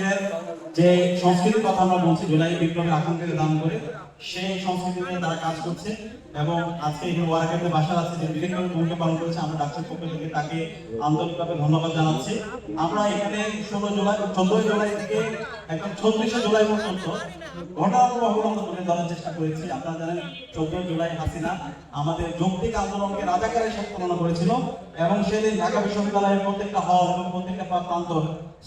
দিনের যে সংস্কৃতির কথা আমরা বলছি, জুলাই বিপ্লবের আকাঙ্ক্ষাকে দান করে সেই সংস্কৃতি নিয়ে তারা কাজ করছে এবং আজকে এখানে ওয়ারাকাতে বাসা আছে যে বিভিন্ন ভূমিকা পালন করেছে। আমরা ডাক্তার পক্ষ থেকে তাকে আন্তরিকভাবে ধন্যবাদ জানাচ্ছি। আমরা এখানে 14 জুলাই থেকে একদম 36 জুলাই পর্যন্ত ঘটনাগুলো অবলম্বন করে ধরার চেষ্টা করেছি। আপনারা জানেন 14 জুলাই হাসিনা আমাদের যৌক্তিক আন্দোলনকে রাজাকারের সাথে তুলনা করেছিল এবং সেদিন ঢাকা বিশ্ববিদ্যালয়ের প্রত্যেকটা হল এবং প্রত্যেকটা প্রান্ত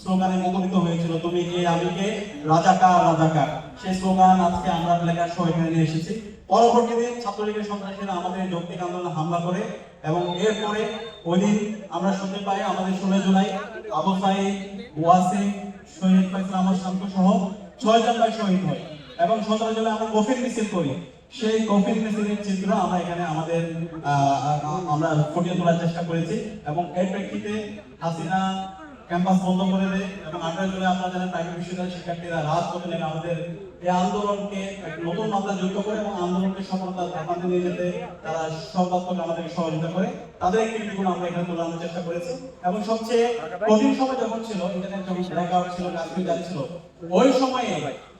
স্লোগানে মুখরিত হয়েছিল, তুমি কে আমি কে, রাজাকার রাজাকার। সেই স্লোগান আজকে আমরা লেখার সহ এখানে নিয়ে এসেছি। পরবর্তীতে ছাত্রলীগের সন্ত্রাসীরা আমাদের যৌক্তিক আন্দোলনে হামলা করে এবং এরপরে ওই দিন আমরা শুনতে পাই আমাদের 16 জুলাই আবু সাঈদ, ওয়াসিম, শহীদ ফয়সাল আহমদ শান্ত সহ 6 জন ভাই শহীদ হয় এবং 17 জুলাই আমরা কফিন মিছিল করি। সেই কফিন মিছিলের চিত্র আমরা এখানে আমরা ফুটিয়ে তোলার চেষ্টা করেছি এবং এর প্রেক্ষিতে হাসিনা ক্যাম্পাস বন্ধ করে দেয় এবং 18 জুলাই আপনারা জানেন প্রাইভেট বিশ্ববিদ্যালয়ের শিক্ষার্থীরা রাজপথে নেমে আমাদের এই আন্দোলনকে এক নতুন মাত্রা যুক্ত করে এবং আন্দোলনকে সফলতার ধাপে নিয়ে যেতে তারা সর্বাত্মক আমাদেরকে সহযোগিতা করে। তাদের কৃতিগুলো আমরা এখানে তুলে আনার চেষ্টা করেছি এবং সবচেয়ে কঠিন সময় যখন ছিল, ইন্টারনেট যখন ব্ল্যাকআউট ছিল, কাশ্মীর জারি ছিল, ওই সময়ে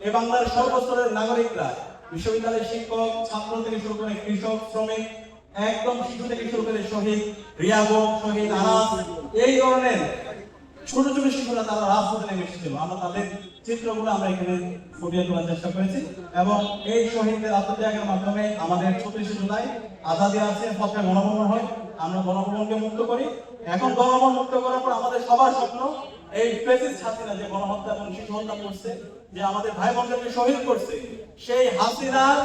এই বাংলার সর্বস্তরের নাগরিকরা, বিশ্ববিদ্যালয়ের শিক্ষক, ছাত্র থেকে শুরু করে কৃষক, শ্রমিক, একদম শিশু থেকে শুরু করে শহীদ রিয়াবো, শহীদ আনাস, এই ধরনের ছোট ছোট শিশুরা তারা রাজপথে নেমে এসেছিল। আমরা তাদের চিত্রগুলো আমরা এখানে ফুটিয়ে তোলার চেষ্টা করেছি এবং এই শহীদদের আত্মত্যাগের মাধ্যমে আমাদের 36 জুলাই আজাদী আছে, পথে গণভবন হয়, আমরা গণভবনকে মুক্ত করি। এখন গণভবন মুক্ত করার পর আমাদের সবার স্বপ্ন এই ফ্যাসিস্ট হাসিনা যে গণহত্যা এবং শিশু হত্যা করছে, যে আমাদের ভাই বোনদেরকে শহীদ করছে, সেই হাসিনার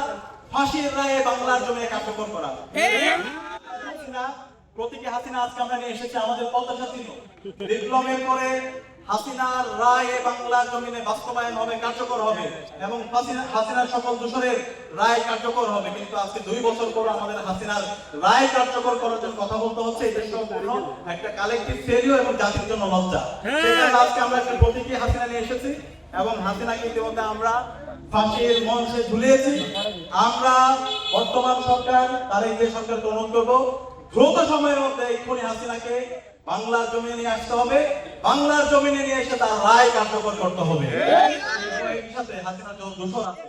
ফাঁসির রায়ে বাংলার জমিনে কার্যকর করা। প্রতীকী হাসিনা আজকে আমরা নিয়ে এসেছি, আমাদের প্রত্যাশা ছিল বিপ্লবের পরে হাসিনার রায় বাংলার জমিনে বাস্তবায়ন হবে, কার্যকর হবে এবং হাসিনার সকল দোষরের রায় কার্যকর হবে। কিন্তু আজকে 2 বছর পর আমাদের হাসিনার রায় কার্যকর করার জন্য কথা বলতে হচ্ছে। এটা সম্পূর্ণ একটা কালেকটিভ ফেলিওর এবং জাতির জন্য লজ্জা। সেখানে আজকে আমরা একটা প্রতীকী হাসিনা নিয়ে এসেছি এবং হাসিনাকে ইতিমধ্যে আমরা ফাঁসির মঞ্চে ঝুলিয়েছি। আমরা বর্তমান সরকার, তার এই যে সরকারকে অনুরোধ করবো দ্রুত সময়ের মধ্যে এক্ষুনি হাসিনাকে বাংলার জমিনে নিয়ে আসতে হবে, বাংলার জমিনে নিয়ে এসে তার রায় কার্যকর করতে হবে। হাসিনার দোষর আছে।